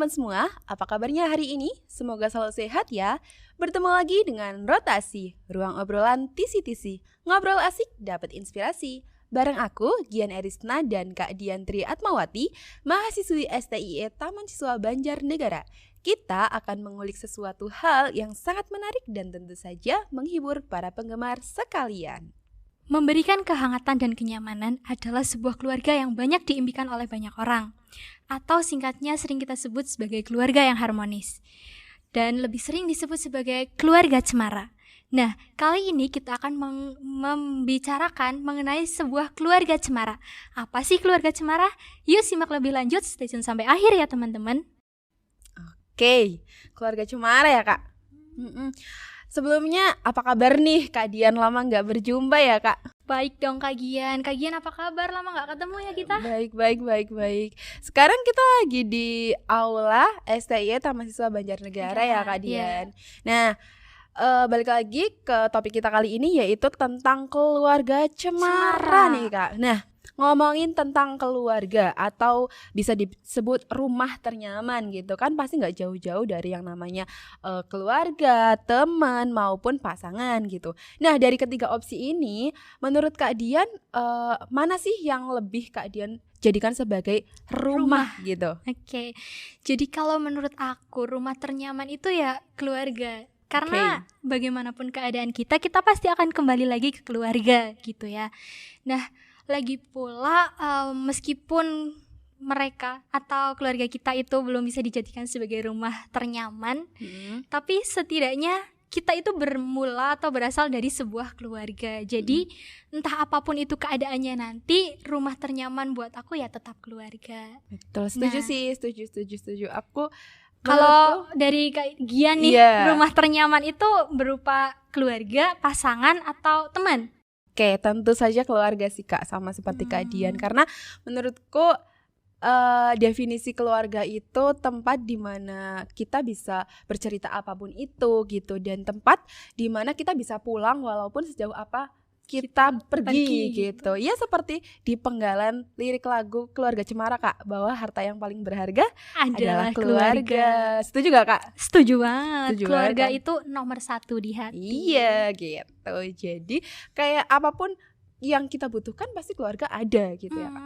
teman-teman semua, apa kabarnya hari ini? Semoga selalu sehat ya. Bertemu lagi dengan Rotasi, ruang obrolan tisi-tisi. Ngobrol asik, dapat inspirasi. Bareng aku, Gian Erisna dan Kak Diantri Atmawati, mahasiswi STIE Taman Siswa Banjarnegara. Kita akan mengulik sesuatu hal yang sangat menarik dan tentu saja menghibur para penggemar sekalian. Memberikan kehangatan dan kenyamanan adalah sebuah keluarga yang banyak diimpikan oleh banyak orang, atau singkatnya sering kita sebut sebagai keluarga yang harmonis, dan lebih sering disebut sebagai keluarga cemara. Nah, kali ini kita akan membicarakan mengenai sebuah keluarga cemara. Apa sih keluarga cemara? Yuk simak lebih lanjut, stay tune sampai akhir ya teman-teman. Oke, keluarga cemara ya kak. Sebelumnya, apa kabar nih Kak Dian? Lama gak berjumpa ya Kak? Baik dong Kak Gian. Kak Gian apa kabar? Lama gak ketemu ya kita? Baik. Sekarang kita lagi di Aula STIE Taman Siswa Banjarnegara ya Kak Dian. Nah, balik lagi ke topik kita kali ini, yaitu tentang keluarga cemara nih Kak. Nah, ngomongin tentang keluarga atau bisa disebut rumah ternyaman gitu kan, pasti gak jauh-jauh dari yang namanya keluarga, teman maupun pasangan gitu. Nah, dari ketiga opsi ini, menurut Kak Dian mana sih yang lebih Kak Dian jadikan sebagai rumah gitu? Oke, jadi kalau menurut aku rumah ternyaman itu ya keluarga. Karena bagaimanapun keadaan kita pasti akan kembali lagi ke keluarga gitu ya. Nah, lagi pula meskipun mereka atau keluarga kita itu belum bisa dijadikan sebagai rumah ternyaman, tapi setidaknya kita itu bermula atau berasal dari sebuah keluarga. Jadi entah apapun itu keadaannya nanti, rumah ternyaman buat aku ya tetap keluarga. Betul, setuju. Aku kalau dari Kak Gian nih, rumah ternyaman itu berupa keluarga, pasangan, atau teman? Oke, tentu saja keluarga sih Kak, sama seperti Kak Dian. Karena menurutku definisi keluarga itu tempat di mana kita bisa bercerita apapun itu gitu, dan tempat di mana kita bisa pulang walaupun sejauh apa kita pergi gitu. Ya seperti di penggalan lirik lagu Keluarga Cemara Kak, bahwa harta yang paling berharga adalah keluarga. Setuju gak Kak? Setuju banget. Keluarga itu nomor satu di hati. Iya gitu. Jadi kayak apapun yang kita butuhkan pasti keluarga ada gitu ya Kak.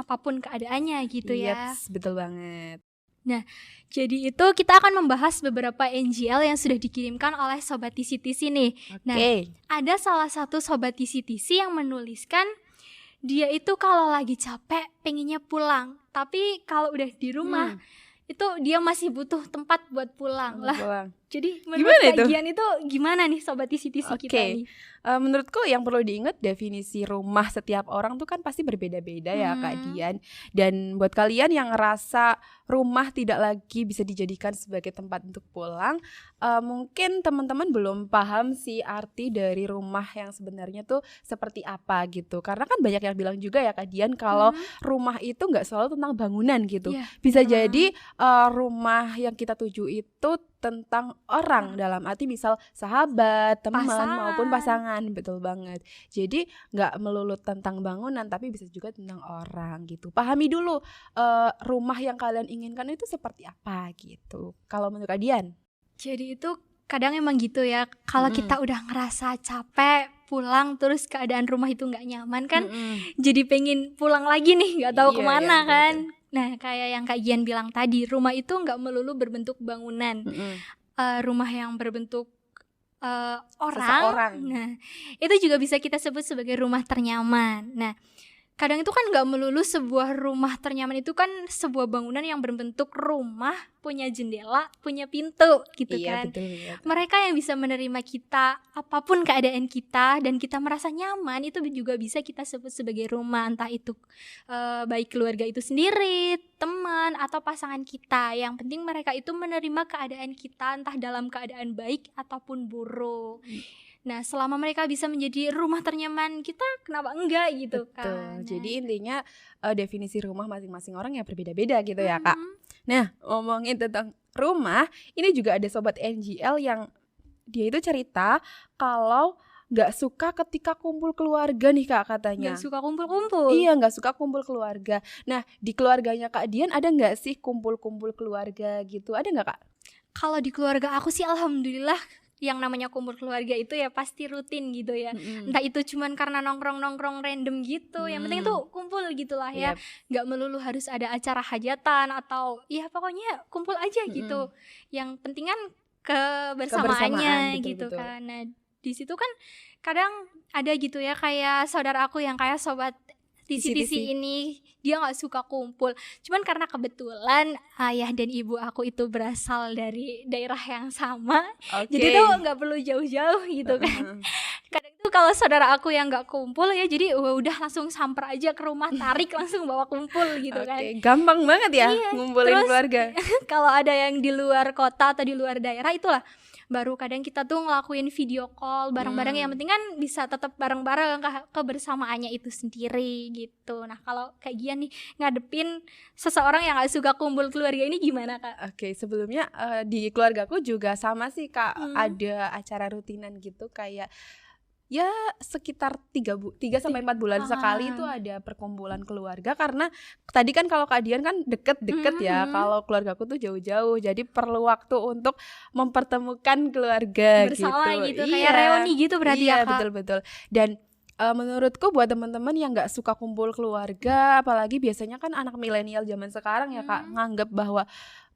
Apapun keadaannya gitu ya. Yes, betul banget. Nah, jadi itu kita akan membahas beberapa NGL yang sudah dikirimkan oleh Sobat Tisi-Tisi nih. Nah, ada salah satu Sobat Tisi-Tisi yang menuliskan dia itu kalau lagi capek pengennya pulang, tapi kalau udah di rumah itu dia masih butuh tempat buat pulang lah. Jadi menurut Kak Gian itu gimana nih Sobat Tisi-Tisi kita nih? Menurutku yang perlu diingat, definisi rumah setiap orang tuh kan pasti berbeda-beda ya Kak Dian. Dan buat kalian yang ngerasa rumah tidak lagi bisa dijadikan sebagai tempat untuk pulang, mungkin teman-teman belum paham sih arti dari rumah yang sebenarnya tuh seperti apa gitu. Karena kan banyak yang bilang juga ya Kak Dian kalau rumah itu gak selalu tentang bangunan gitu. Bisa jadi rumah yang kita tuju itu tentang orang, dalam arti misal sahabat, teman, maupun pasangan. Betul banget. Jadi gak melulu tentang bangunan, tapi bisa juga tentang orang gitu. Pahami dulu rumah yang kalian inginkan itu seperti apa gitu. Kalau menurut Kak Dian? Jadi itu kadang emang gitu ya, kalau kita udah ngerasa capek pulang terus keadaan rumah itu gak nyaman kan, jadi pengen pulang lagi nih, gak tahu kemana kan. Nah, kayak yang Kak Gian bilang tadi, rumah itu nggak melulu berbentuk bangunan, rumah yang berbentuk orang. Nah, itu juga bisa kita sebut sebagai rumah ternyaman. Nah, kadang itu kan nggak melulu sebuah rumah ternyaman itu kan sebuah bangunan yang berbentuk rumah, punya jendela, punya pintu gitu kan. Betul, ya. Mereka yang bisa menerima kita apapun keadaan kita dan kita merasa nyaman, itu juga bisa kita sebut sebagai rumah. Entah itu baik keluarga itu sendiri, teman, atau pasangan kita. Yang penting mereka itu menerima keadaan kita, entah dalam keadaan baik ataupun buruk. Nah, selama mereka bisa menjadi rumah ternyaman kita, kenapa enggak gitu kan. Jadi intinya definisi rumah masing-masing orang ya berbeda-beda gitu ya Kak. Nah, ngomongin tentang rumah, ini juga ada Sobat NGL yang dia itu cerita kalau nggak suka ketika kumpul keluarga nih Kak katanya. Nggak suka kumpul-kumpul. Iya, nggak suka kumpul keluarga. Nah, di keluarganya Kak Dian ada nggak sih kumpul-kumpul keluarga gitu? Ada nggak Kak? Kalau di keluarga aku sih alhamdulillah yang namanya kumpul keluarga itu ya pasti rutin gitu ya. Entah itu cuman karena nongkrong-nongkrong random gitu. Yang penting tuh kumpul gitulah ya. Nggak melulu harus ada acara hajatan atau ya pokoknya kumpul aja gitu. Yang penting kan kebersamaannya gitu betul. Kan. Nah, di situ kan kadang ada gitu ya kayak saudara aku yang kayak sobat TC ini dia nggak suka kumpul, cuman karena kebetulan ayah dan ibu aku itu berasal dari daerah yang sama, jadi tuh nggak perlu jauh-jauh gitu kan. Kadang tuh kalau saudara aku yang nggak kumpul ya, jadi udah langsung samper aja ke rumah, tarik langsung bawa kumpul gitu kan. Gampang banget ya ngumpulin terus, keluarga. Kalau ada yang di luar kota atau di luar daerah itulah baru kadang kita tuh ngelakuin video call bareng-bareng. Yang penting kan bisa tetap bareng-bareng kebersamaannya itu sendiri gitu. Nah kalau kayak Gian nih ngadepin seseorang yang gak suka kumpul keluarga ini gimana Kak? Oke, sebelumnya di keluargaku juga sama sih Kak. Ada acara rutinan gitu kayak ya sekitar 3-4 bulan sekali itu ada perkumpulan keluarga. Karena tadi kan kalau Kak Dian kan deket ya, kalau keluargaku tuh jauh-jauh, jadi perlu waktu untuk mempertemukan keluarga bersama gitu kayak reuni gitu berarti ya Kak. Betul-betul. Dan menurutku buat teman-teman yang nggak suka kumpul keluarga, apalagi biasanya kan anak milenial zaman sekarang ya Kak, nganggap bahwa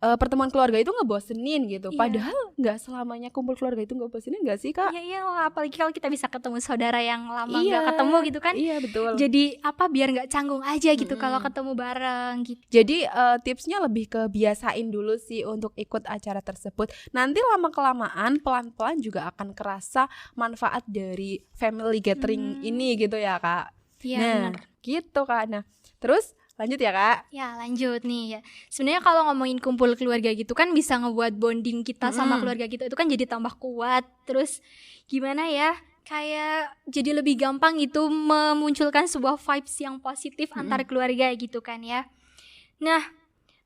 pertemuan keluarga itu ngebosenin gitu. Padahal nggak selamanya kumpul keluarga itu ngebosenin, nggak sih Kak? Iya, apalagi kalau kita bisa ketemu saudara yang lama nggak ketemu gitu kan. Iya betul. Jadi biar nggak canggung aja gitu kalau ketemu bareng gitu. Jadi tipsnya lebih ke biasain dulu sih untuk ikut acara tersebut. Nanti lama-kelamaan pelan-pelan juga akan kerasa manfaat dari family gathering ini gitu ya Kak. Iya benar. Gitu Kak. Nah terus lanjut ya Kak. Ya lanjut nih ya. Sebenarnya kalau ngomongin kumpul keluarga gitu kan bisa ngebuat bonding kita sama keluarga kita itu kan jadi tambah kuat. Terus gimana ya, kayak jadi lebih gampang gitu memunculkan sebuah vibes yang positif antar keluarga gitu kan ya. Nah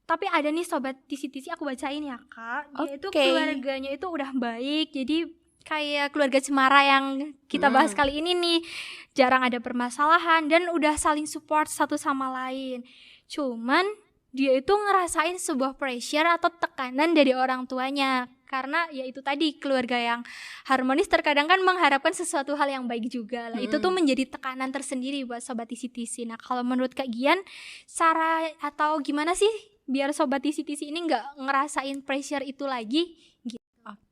tapi ada nih sobat TC aku bacain ya Kak. Dia itu keluarganya itu udah baik. Jadi kayak keluarga Cemara yang kita bahas kali ini nih, jarang ada permasalahan dan udah saling support satu sama lain. Cuman dia itu ngerasain sebuah pressure atau tekanan dari orang tuanya. Karena ya itu tadi, keluarga yang harmonis terkadang kan mengharapkan sesuatu hal yang baik juga lah. Itu tuh menjadi tekanan tersendiri buat sobat TC. Nah kalau menurut Kak Gian, cara atau gimana sih biar sobat TC ini gak ngerasain pressure itu lagi?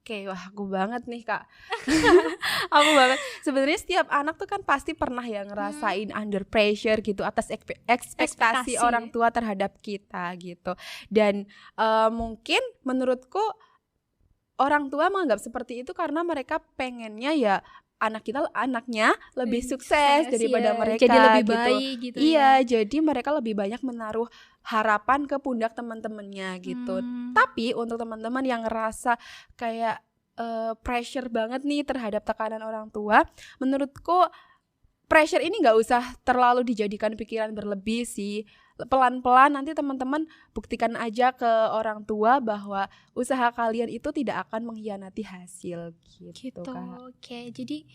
Oke, wah aku banget nih Kak. Aku banget. Sebenarnya setiap anak tuh kan pasti pernah ya ngerasain under pressure gitu atas ekspektasi orang tua terhadap kita gitu. Dan mungkin menurutku orang tua menganggap seperti itu karena mereka pengennya ya anaknya lebih sukses daripada mereka, jadi lebih gitu. baik gitu. Jadi mereka lebih banyak menaruh harapan ke pundak teman-temannya gitu. Tapi untuk teman-teman yang ngerasa kayak pressure banget nih terhadap tekanan orang tua, menurutku pressure ini nggak usah terlalu dijadikan pikiran berlebih sih. Pelan-pelan nanti teman-teman buktikan aja ke orang tua bahwa usaha kalian itu tidak akan mengkhianati hasil gitu Kak. Oke, jadi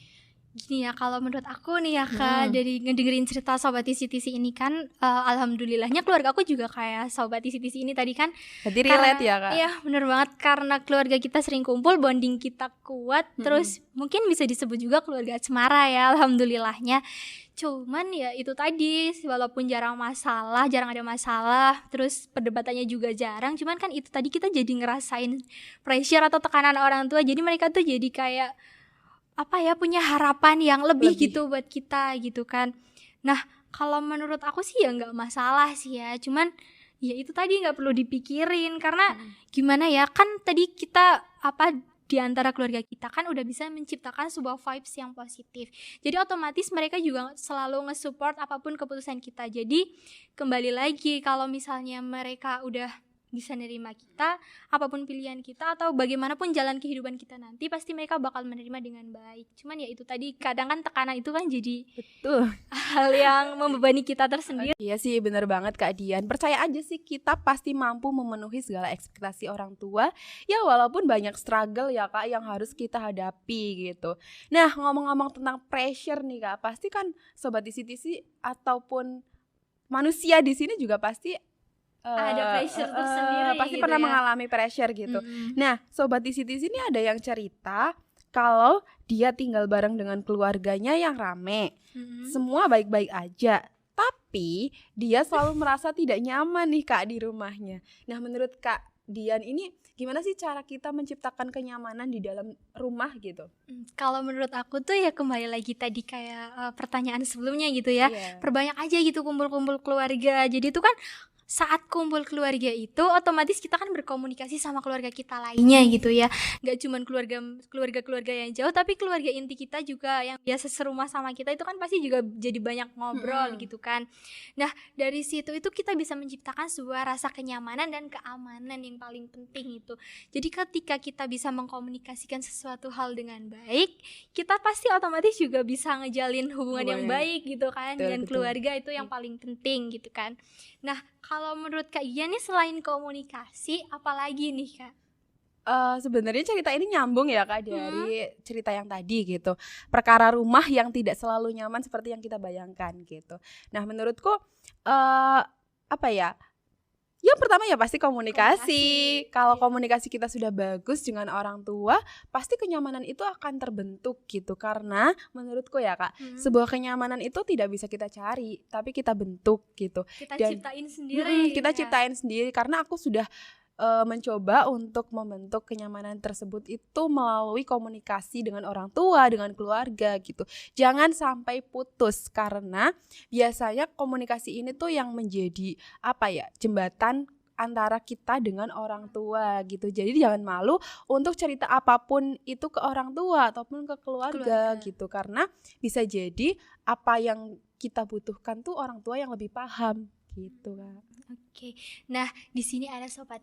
gini ya, kalau menurut aku nih ya Kak, dari ngedengerin cerita sobat TC ini kan alhamdulillahnya keluarga aku juga kayak sobat TC ini tadi kan. Jadi relate ya Kak? Iya bener banget, karena keluarga kita sering kumpul, bonding kita kuat. Terus mungkin bisa disebut juga keluarga Cemara ya, alhamdulillahnya. Cuman ya itu tadi, walaupun jarang ada masalah, terus perdebatannya juga jarang, cuman kan itu tadi kita jadi ngerasain pressure atau tekanan orang tua. Jadi mereka tuh jadi kayak punya harapan yang lebih gitu buat kita gitu kan. Nah kalau menurut aku sih ya nggak masalah sih ya, cuman ya itu tadi nggak perlu dipikirin karena gimana ya, kan tadi kita di antara keluarga kita kan udah bisa menciptakan sebuah vibes yang positif. Jadi otomatis mereka juga selalu nge-support apapun keputusan kita. Jadi kembali lagi, kalau misalnya mereka udah bisa nerima kita, apapun pilihan kita atau bagaimanapun jalan kehidupan kita nanti, pasti mereka bakal menerima dengan baik. Cuman ya itu tadi, kadang kan tekanan itu kan jadi Betul. hal yang membebani kita tersendiri. Iya sih, bener banget Kak Dian. Percaya aja sih, kita pasti mampu memenuhi segala ekspektasi orang tua. Ya walaupun banyak struggle ya Kak yang harus kita hadapi gitu. Nah, ngomong-ngomong tentang pressure nih Kak, pasti kan Sobat TC ataupun manusia di sini juga pasti ada pressure tersendiri pasti gitu pernah ya. mengalami pressure gitu. Nah, Sobat TC ini ada yang cerita kalau dia tinggal bareng dengan keluarganya yang rame, semua baik-baik aja, tapi dia selalu merasa tidak nyaman nih Kak di rumahnya. Nah, menurut Kak Dian ini gimana sih cara kita menciptakan kenyamanan di dalam rumah gitu? Kalau menurut aku tuh ya kembali lagi tadi kayak pertanyaan sebelumnya gitu ya. Perbanyak aja gitu kumpul-kumpul keluarga. Jadi itu kan saat kumpul keluarga itu otomatis kita kan berkomunikasi sama keluarga kita lainnya gitu ya. Gak cuman keluarga yang jauh, tapi keluarga inti kita juga yang biasa serumah sama kita itu kan pasti juga jadi banyak ngobrol gitu kan. Nah, dari situ itu kita bisa menciptakan sebuah rasa kenyamanan dan keamanan yang paling penting itu. Jadi ketika kita bisa mengkomunikasikan sesuatu hal dengan baik, kita pasti otomatis juga bisa ngejalin hubungan yang baik gitu kan. Dengan keluarga itu yang paling penting gitu kan. Nah, kalau menurut Kak Gian nih selain komunikasi, apalagi nih Kak? Sebenarnya cerita ini nyambung ya Kak dari cerita yang tadi gitu. Perkara rumah yang tidak selalu nyaman seperti yang kita bayangkan gitu. Nah, menurutku apa ya? Yang pertama ya pasti komunikasi. Kalau komunikasi kita sudah bagus dengan orang tua, pasti kenyamanan itu akan terbentuk gitu. Karena menurutku ya Kak, sebuah kenyamanan itu tidak bisa kita cari, tapi kita bentuk gitu. Kita ciptain sendiri. Kita ciptain sendiri, karena aku sudah mencoba untuk membentuk kenyamanan tersebut itu melalui komunikasi dengan orang tua, dengan keluarga gitu. Jangan sampai putus, karena biasanya komunikasi ini tuh yang menjadi jembatan antara kita dengan orang tua gitu. Jadi jangan malu untuk cerita apapun itu ke orang tua ataupun ke keluarga gitu, karena bisa jadi apa yang kita butuhkan tuh orang tua yang lebih paham gitu Kak. Oke. Nah, di sini ada sobat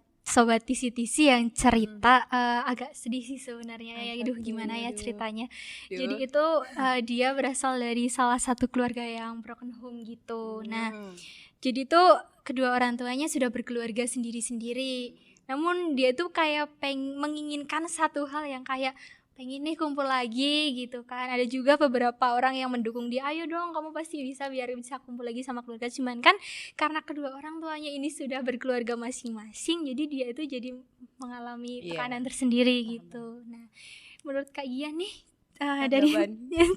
TC yang cerita agak sedih sih sebenarnya ya. Gimana ya ceritanya. Jadi itu dia berasal dari salah satu keluarga yang broken home gitu. Nah, jadi tuh kedua orang tuanya sudah berkeluarga sendiri-sendiri. Namun dia tuh kayak menginginkan satu hal yang kayak pengen nih kumpul lagi gitu kan. Ada juga beberapa orang yang mendukung dia, ayo dong kamu pasti bisa biar bisa kumpul lagi sama keluarga. Cuman kan karena kedua orang tuanya ini sudah berkeluarga masing-masing, jadi dia itu jadi mengalami tekanan tersendiri gitu. Nah, menurut Kak Gian nih dari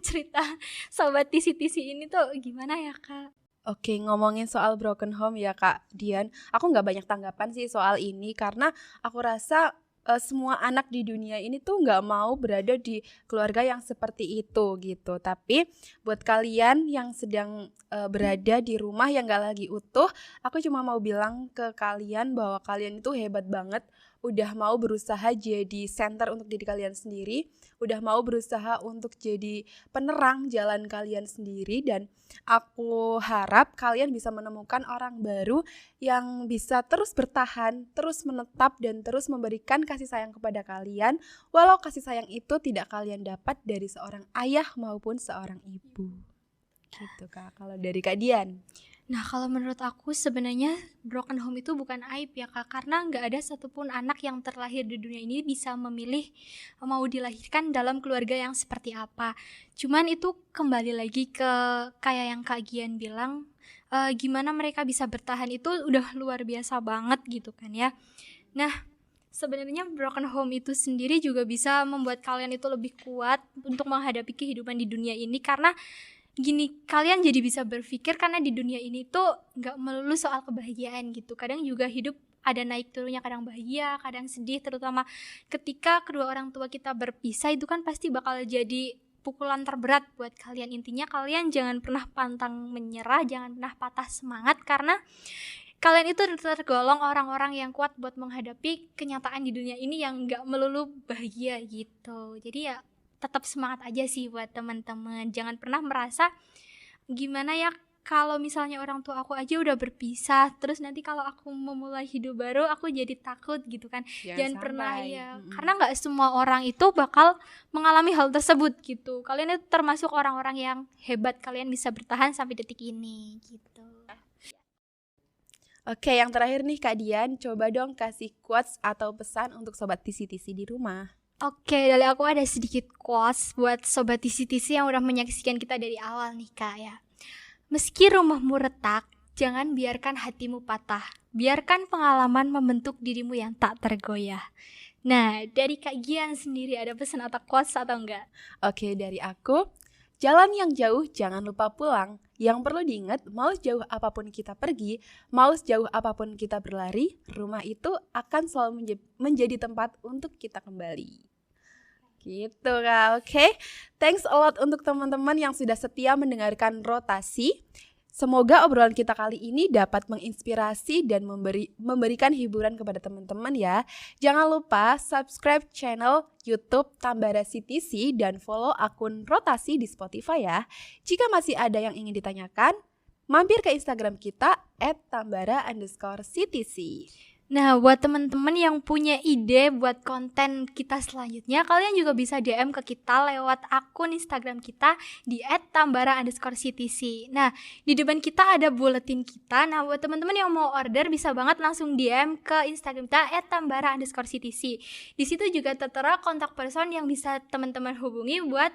cerita sobat TC ini tuh gimana ya Kak? Oke, ngomongin soal broken home ya Kak Dian, aku gak banyak tanggapan sih soal ini, karena aku rasa semua anak di dunia ini tuh gak mau berada di keluarga yang seperti itu gitu. Tapi buat kalian yang sedang berada di rumah yang gak lagi utuh, aku cuma mau bilang ke kalian bahwa kalian itu hebat banget. Udah mau berusaha jadi center untuk diri kalian sendiri, udah mau berusaha untuk jadi penerang jalan kalian sendiri. Dan aku harap kalian bisa menemukan orang baru yang bisa terus bertahan, terus menetap, dan terus memberikan kasih sayang kepada kalian, walau kasih sayang itu tidak kalian dapat dari seorang ayah maupun seorang ibu. Gitu Kak, kalau dari Kak Dian. Nah, kalau menurut aku sebenarnya broken home itu bukan aib ya Kak, karena nggak ada satupun anak yang terlahir di dunia ini bisa memilih mau dilahirkan dalam keluarga yang seperti apa. Cuman itu kembali lagi ke kayak yang Kak Gian bilang, gimana mereka bisa bertahan itu udah luar biasa banget gitu kan ya. Nah, sebenarnya broken home itu sendiri juga bisa membuat kalian itu lebih kuat untuk menghadapi kehidupan di dunia ini, karena gini, kalian jadi bisa berpikir karena di dunia ini tuh gak melulu soal kebahagiaan gitu. Kadang juga hidup ada naik turunnya, kadang bahagia, kadang sedih. Terutama ketika kedua orang tua kita berpisah, itu kan pasti bakal jadi pukulan terberat buat kalian. Intinya kalian jangan pernah pantang menyerah, jangan pernah patah semangat, karena kalian itu tergolong orang-orang yang kuat buat menghadapi kenyataan di dunia ini yang gak melulu bahagia gitu. Jadi ya tetap semangat aja sih buat teman-teman. Jangan pernah merasa gimana ya, kalau misalnya orang tua aku aja udah berpisah, terus nanti kalau aku memulai hidup baru aku jadi takut gitu kan. Jangan pernah ya, karena nggak semua orang itu bakal mengalami hal tersebut gitu. Kalian itu termasuk orang-orang yang hebat, kalian bisa bertahan sampai detik ini gitu. Oke, yang terakhir nih Kak Dian, coba dong kasih quotes atau pesan untuk sobat TC-TC di rumah. Oke, dari aku ada sedikit quotes buat sobat TC-TC yang udah menyaksikan kita dari awal nih Kak ya. Meski rumahmu retak, jangan biarkan hatimu patah. Biarkan pengalaman membentuk dirimu yang tak tergoyah. Nah, dari Kak Gian sendiri ada pesan atau quotes atau enggak? Oke, dari aku, jalan yang jauh jangan lupa pulang. Yang perlu diingat, mau jauh apapun kita pergi, mau jauh apapun kita berlari, rumah itu akan selalu menjadi tempat untuk kita kembali. Gitu Kak, oke. Thanks a lot untuk teman-teman yang sudah setia mendengarkan Rotasi. Semoga obrolan kita kali ini dapat menginspirasi dan memberikan hiburan kepada teman-teman ya. Jangan lupa subscribe channel YouTube Tambara CTC dan follow akun Rotasi di Spotify ya. Jika masih ada yang ingin ditanyakan, mampir ke Instagram kita @tambara_CTC. Nah, buat teman-teman yang punya ide buat konten kita selanjutnya, kalian juga bisa DM ke kita lewat akun Instagram kita di @tambara_CTC. Nah, di depan kita ada buletin kita. Nah, buat teman-teman yang mau order bisa banget langsung DM ke Instagram kita @tambara_CTC. Di situ juga tertera kontak person yang bisa teman-teman hubungi buat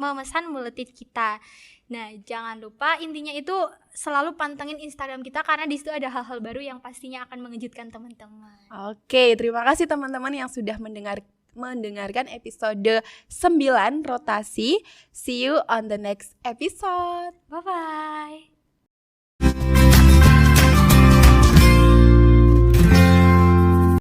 memesan buletin kita. Nah, jangan lupa intinya itu selalu pantengin Instagram kita karena di situ ada hal-hal baru yang pastinya akan mengejutkan teman-teman. Oke, terima kasih teman-teman yang sudah mendengarkan episode 9 Rotasi. See you on the next episode. Bye-bye.